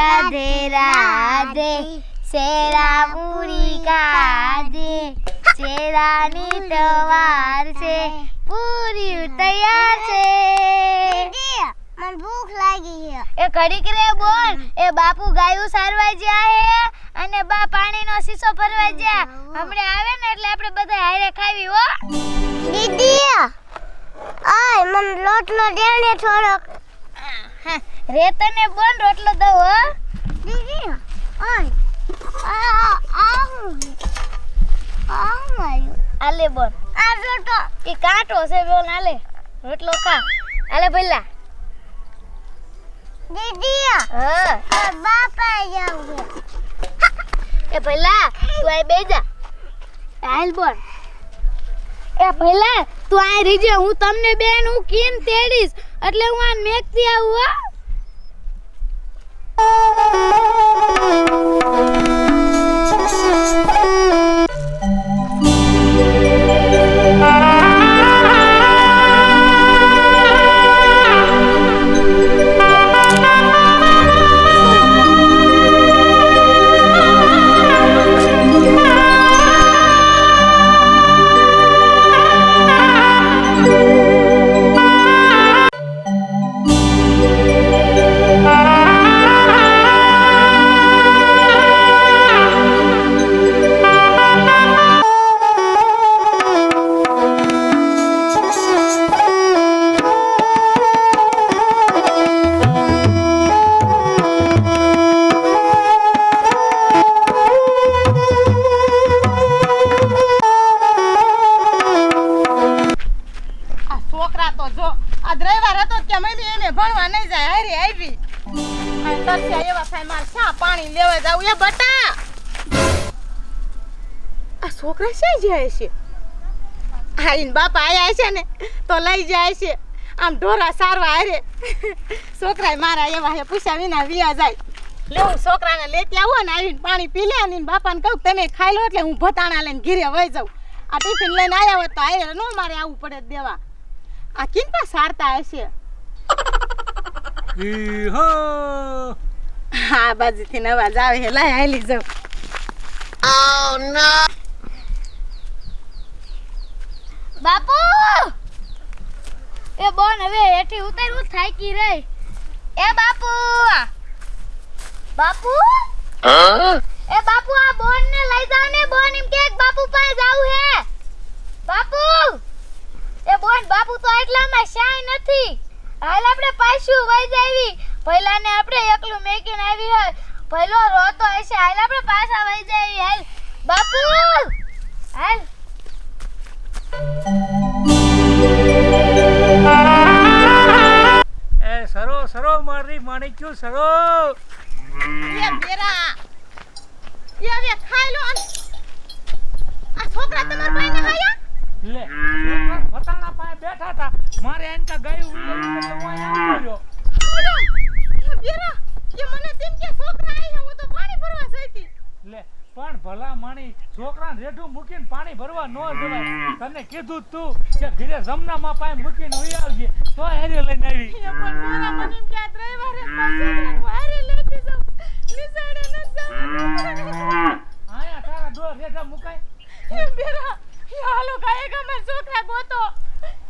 राधे राधे शेरा पूरी कादे शेरानी तवार से पूरी तैयार છે મને ભૂખ લાગી છે એ ઘડીક રે બોલ એ બાપુ ગાયું સારવા ગયા હે અને બા પાણીનો શીશો ભરવા ગયા હમણે આવે ને એટલે આપણે બધા હારે ખાવી હો દીદી આય મને રોટલો દે ને થોડોક રે તને બોલ રોટલો દઉં હો દીદી આય આલે બોલ આ રોટલો એ કાટો છે બોલ આલે રોટલો ખા આલે ભઈલા દીદી હા બાપા જાવ એ ભઈલા તું આ બેજા હાલ બોલ એ ભઈલા તું આ રીજે હું તમને બેન હું કીન તેડીશ એટલે હું આ મેકતી આવું હો છોકરા છે જાય છે આઈન બાપા આયા છે ને તો લઈ જાય છે આમ ઢોરા સારવા હારે છોકરા મારા એવા હે પૂછ્યા વિના વિયા જાય લે હું છોકરાને લેતી આવો ને આવીને પાણી પી લે અને બાપાને કહું તમે ખાઈ લો એટલે હું ભતાણા લઈને ઘરે વઈ જાઉં આ ટિફિન લઈને આવ્યા હોત તો આયે નો મારે આવું પડે દેવા આ કિનપા સારતા હશે હા બાજુથી નવાજ આવે હે લાય હાલી જાઉં Oh no! બાપુ એ બોન હવે એઠી ઉતરવું થાકી રહી એ બાપુ બાપુ એ બાપુ આ બોન ને લઈ જાવ ને બોન એમ કે બાપુ પાસે જાવ હે બાપુ એ બોન બાપુ તો એટલામાં શાય નથી હાલ આપણે પાછું વઈ જાવી પહેલાને આપણે એકલું મેકીને આવી હોય પહેલો રોતો હશે હાલ આપણે પાછા વઈ જાવી હાલ બાપુ હાલ એ સરો સરો મારી માણિક્યું સરો એ બેરા એ હવે ખાઈ લો આ છોકરા તમાર પાસે ન આયા લે વતાણા પાસે બેઠા હતા મારે એનકા ગયું એટલે હું અહીંયા આવ્યો બેરા એ મને તેમ કે છોકરા આયા હું તો પાણી ભરવા જઈતી લે પણ ભલા માણી છોકરાને રેઢું મૂકીને પાણી ભરવા ન જવાય તને કીધું તું કે ઘરે જમનામાં પાય મૂકીને ઉઈ આવજે તો હેરે લઈને આવી એ પણ મારા મને એમ કે આ ડ્રાઈવરે છોકરાને વારે લેતી જાવ નિસાડે ન જાવ આયા તારા ડોર રેઢા મુકાય એ બેરા એ હાલો ગાય ગમે છોકરા ગોતો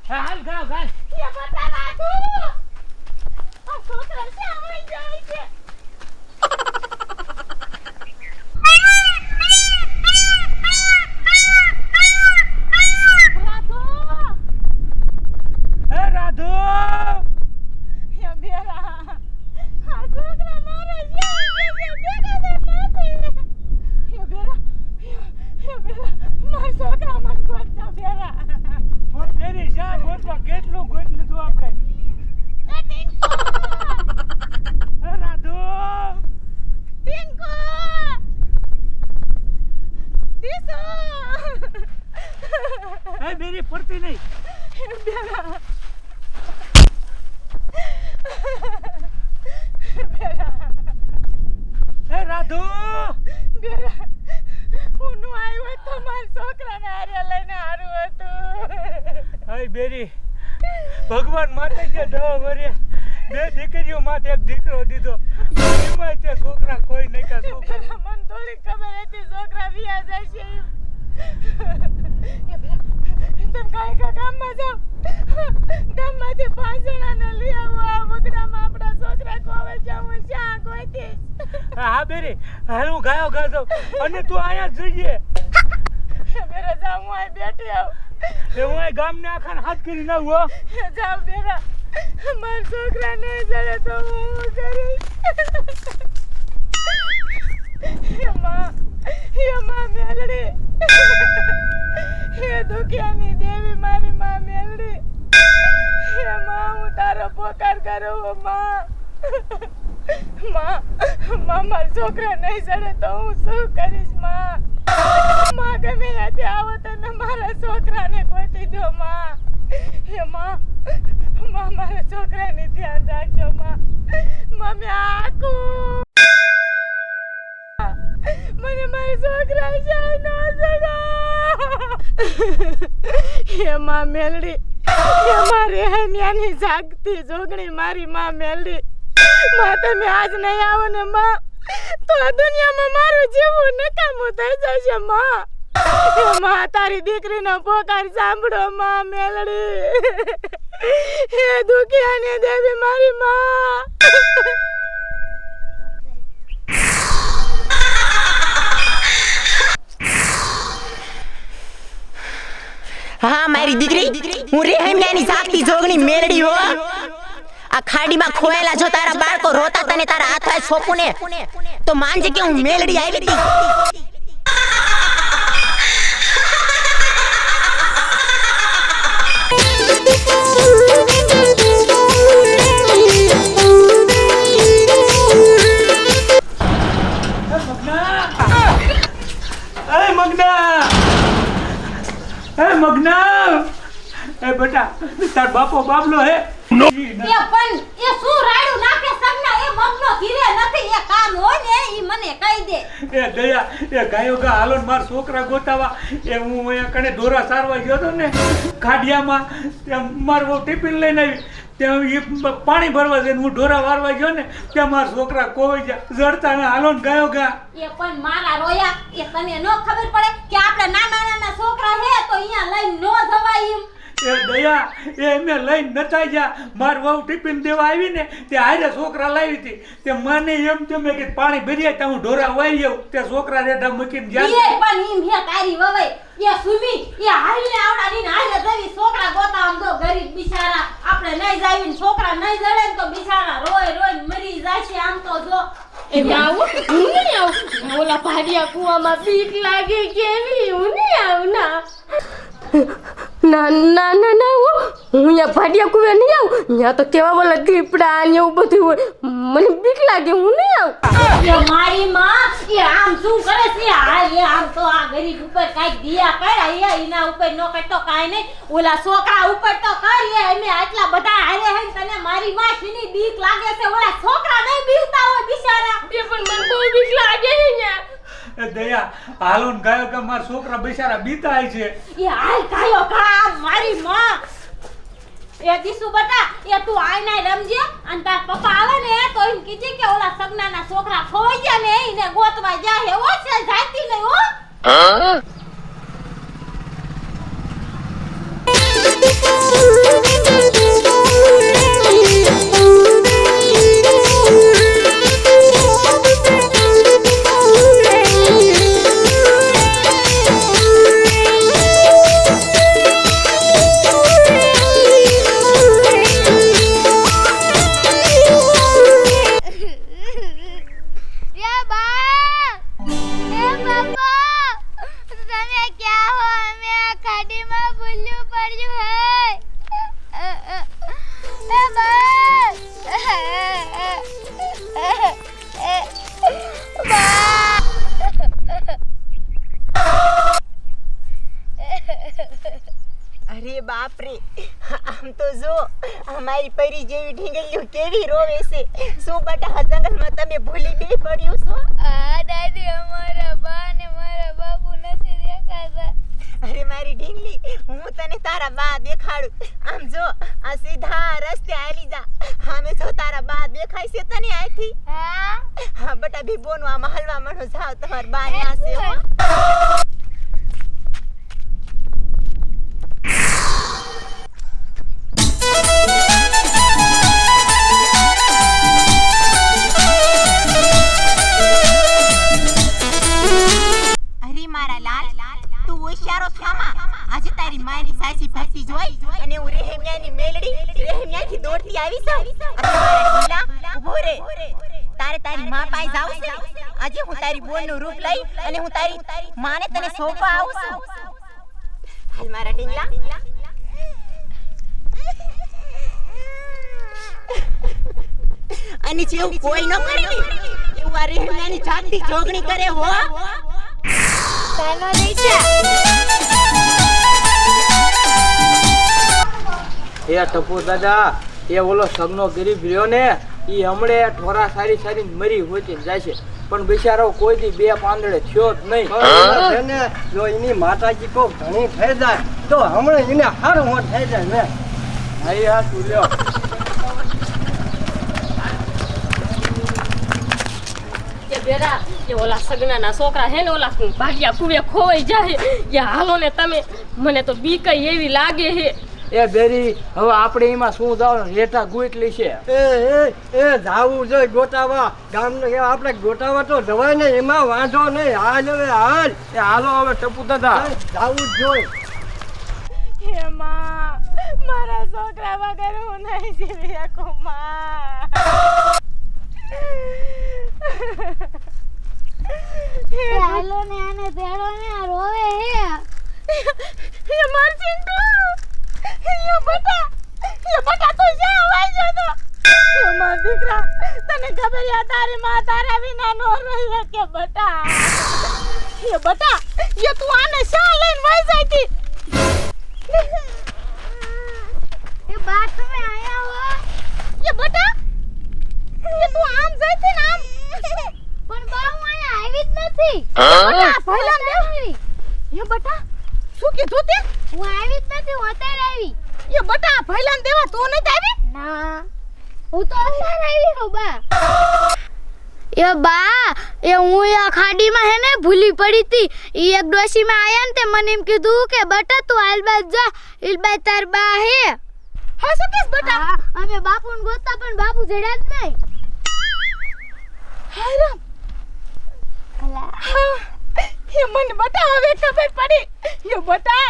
હાલ ગાવ ગાલ એ બતા રાખો આ છોકરા સામે જાય છે કેટલું ગોત લીધું આપણે રાધુ પિંકો દીસો એ મેરી પડતી નહીં એ રાધુ બેરા હું નો આવ્યો તો મારા છોકરાને હારે લઈને હારું હતું હાય બેરી ભગવાન માથે જે દવા ભર્યા બે દીકરીઓ માથે એક દીકરો દીધો એમાં તે કે છોકરા કોઈ નહીં કે શું કરું? મને થોડી ખબર હતી છોકરા વિયા જાય છે તમે કાંઈ ગામમાં જાઓ ગામમાંથી 5 જણાને લઈ આવો આ વગડામાં આપણા છોકરા ખોવાઈ જાવ શ્યાં ગોતી હા બેરી હાલ હું ગાયો ગાતો અને તું અહીંયા જ જઈએ બેરા જાવ હું અહીં બેઠી આવ એ હું અહીં ગામને આખાને હાથ કરી ના હો જાવ બેરા મારા છોકરા નહીં જડે તો હું કરીશ માં મેલડી હે દુખિયાની દેવી મારી માં મેલડી હે માં હું તારો પોકાર કરું માં મારા છોકરા નહીં ચડે તો હું શું કરીશ માં ગમે ત્યાંથી આવો તો મારા છોકરાને ગોતી દો માં હે માં મારા છોકરાને ધ્યાન રાખજો માં મમ્મી આકું મને મારા છોકરા જાય ન હે માં મેલડી હે મારે હન્યાની જાગતી જોગણી મારી માં મેલડી માં તમે આજ નહીં આવો ને માં તો આ દુનિયામાં મારું જીવવું નકામું થઈ જશે માં હે માં તારી દીકરીનો પોકાર સાંભળો માં મેલડી હે દુખિયાની દેવી મારી માં હા મારી દીકરી હું રેહમ્યાની સાક્ષી જોગણી મેલડી હો આ ખાડીમાં ખોયેલા જો તારા બાળકો રોતા તને તારા હાથે સોપું ને તો માનજે કે હું મેલડી આવી હતી મગના એ બેટા તાર બાપો બાબલો હે એ પણ એ શું રાડું નાખે સગના એ મગનો ધીરે નથી એ કામ હોય ને ઈ મને કહી દે એ દયા એ ગાયો ગા હાલો ને માર છોકરા ગોતાવા એ હું અહીંયા કણે દોરા સારવા ગયો તો ને ખાડિયામાં ત્યાં મારો ટિફિન લઈને આવી ત્યાં એ પાણી ભરવા જઈને હું ઢોરા વારવા ગયો ને ત્યાં મારા છોકરા કોઈ જડતા ને હાલો ને ગાયો ગા એ પણ મારા રોયા એ તને નો ખબર પડે કે આપણે નાના નાના છોકરા હે તો અહીંયા લઈને નો જવાય એમ એ દયા એ એમને લઈને નતા ગયા માર વહુ ટિફિન દેવા આવી ને તે હારે છોકરા લાવી હતી તે મને એમ તમે કે પાણી ભર્યા ત્યાં હું ઢોરા વાઈ જાઉં તે છોકરા રેડા મૂકીને એ ગયા પણ ઈમ હે તારી વવાઈ એ સુમી એ હારીને આવડાની ને હારે જવી છોકરા ગોતા આમ તો ગરીબ બિચારા આપણે નહીં જાવીને છોકરા નહીં જડે ને તો બિચારા રોય રોય મરી જાશે આમ તો જો એ આવું હું નહીં આવું ઓલા ભાડિયા કુવામાં બીક લાગે કેવી હું નહીં આવું ના ના ના ના હું અહીંયા ભાડિયા કુવે નહીં આવું અહીંયા તો કેવા બોલા દીપડા ને એવું બધું હોય મને બીક લાગે હું નહીં આવું એ મારી માં એ આમ શું કરે છે આ એ આમ તો આ ગરીબ ઉપર કાઈ દિયા કર્યા એ એના ઉપર નો કઈ તો કાઈ નહીં ઓલા છોકરા ઉપર તો કરી અમે આટલા બધા હારે હે તને મારી માં શીની બીક લાગે છે ઓલા છોકરા નહીં બીવતા હોય બિચારા એ પણ મને બહુ બીક લાગે અહીંયા એ દયા હાલો ને ગાયો કે મારા છોકરા બિચારા બીતા છે એ હાલ કાયો કા મારી માં એ દીસુ બટા એ તું આઈ નાઈ રમજે અને તાર પપ્પા આવે ને તો એમ કીજે કે ઓલા સગનાના છોકરા ખોઈ ગયા ને એને ગોતવા જા હે ઓ છે જાતી નહીં હો અરે બાપ રે આમ તો જો અમારી પરી જેવી ઢીંગલીઓ કેવી રોવે છે શું બટા જંગલમાં તમે ભૂલી બે પડ્યું છો આ દાદી અમારા બા ને મારા બાપુ નથી દેખાતા અરે મારી ઢીંગલી, હું તને તારા બા દેખાડું. આમ જો, આ સીધા રસ્તે હાલી જા. સામે જો તારા બા દેખાય છે તને આથી. હા બટા ભીબોનું આમાં હલવા માંડો. જાઓ તમાર બા ન્યા છે હો. અરે મારા લાલ, તું હોશિયારો થામા. આજે તારી માની સાચી ભક્તિ જોઈ અને હું રહેમ્યાની મેલડી રહેમ્યાથી દોડતી આવી છું. અને મારા ઢીલા ઊભો રે. તારે તારી માં પાસે જાવ છે. આજે હું તારી બોનનું રૂપ લઈ અને હું તારી માને તને સોંપવા આવું છું. હાલ મારા ઢીલા. અને જેવું કોઈ ન કરે ને એવું આ રહેમ્યાની જાતની જોગણી કરે હો. ચાલો રીચા. એ ટપુ દાદા, એ ઓલો સગનો ગરીબ રહ્યો ને એ હમણે ઢોરા સારી સારી મરી હોતી જાય છે, પણ બિચારો કોઈ દી બે પાંદડે થયો જ નહીં. જો એની માતાજી કોઈ ઘણી થઈ જાય તો હમણાં એને હારું મોટ થઈ જાય ને. ભાઈ હા તું લ્યો. એ બેરા, એ ઓલા સગનાના છોકરા હે ને ઓલા ભાગ્યા કુવે ખોવાઈ જાય. એ હાલો ને તમે, મને તો બીક એવી લાગે હે. એ બેરી, હવે આપણે એમાં શું જાવ, રેટા ગોટલી છે. એ જાવું જોઈએ ગોટાવા ગામનો. આપણે ગોટાવા તો જવાય ને, એમાં વાંધો નહીં. હાલ હવે હાલ. એ હાલો હવે ટપુ દાદા. જાવું જ જોઈએ. હે માં, મારા છોકરા વગર હું નહીં જીવી શકું માં. ચાલો ને આને તેડો ને, આ રોવે હે. એ માર ચિંટુ, એ બટા તો જ્યાં વાંચ્યો તો. એ માર દીકરા, તને ખબર છે તારી માં તારા વિના નો રહી શકે બટા. એ બટા, એ તું આને શા લઈને વઈ જાતી? એ બા તમે આયા હો. એ બટા, એ તું આમ જાતી ને આમ. પણ બા હું આયા આવી જ નથી. બટા ભઈલાન દે. આવી. એ બટા, શું કીધું તે? હું આવી જ નથી, હું અત્યારે આવી. એ બટા ભઈલાન દેવા તું નથી આવી? ના, હું તો અત્યારે આવી હું બા. એ બા, એ હું આ ખાડીમાં હે ને ભૂલી પડી હતી. ઈ એક ડોશીમાં આયા ને તે મને એમ કીધું કે બટા તું હાલબાદ જા, ઈલબાઈ તાર બા હે. હા શું કેસ બટા? હા, અમે બાપુને ગોતતા પણ બાપુ જડ્યા જ નહીં. હાય રામ. હા, એ મને બટા હવે ખબર પડી. એ બટા,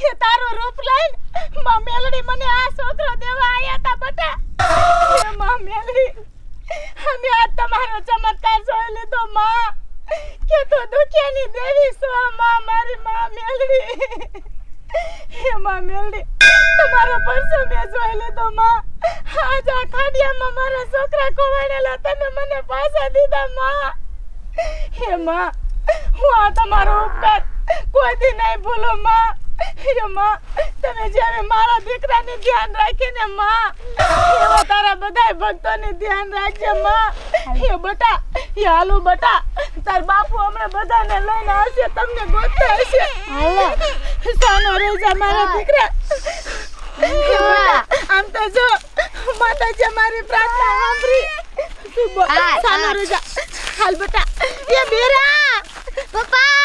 એ તારો રૂપ લઈને માં મેલડી મને આ છોકરો દેવા આયા તા બટા. એ માં મેલડી, અમે આ તમારો ચમત્કાર જોઈ લીધો માં, કે તો દુખિયાની દેવી છો માં, મારી માં મેલડી. હે માં મેલડી, તમારો પરસો મેં જોઈ લીધો માં. આજ આ ખાડિયામાં મારા છોકરા કોવાડેલા તમે મને પાછા દીધા માં. હે માં, હું આ તમારો ઉપકાર કોઈ દી નહીં ભૂલો માં. હે માં, તમે જ્યારે મારા દીકરાને ધ્યાન રાખીને માં, એવો તારા બધાય ભક્તોને ધ્યાન રાખજે માં. હે બટા, એ હાલો બટા, તાર બાપુ હમણાં બધાને લઈને આવશે, તમને ગોતતા હશે. હાલો. સાનો રેજા મારા દીકરા. આમ તો જો માતાજી મારી પ્રાર્થના સાંભળી. તું સાનો રેજા. હાલ બટા. એ બેરા, પપ્પા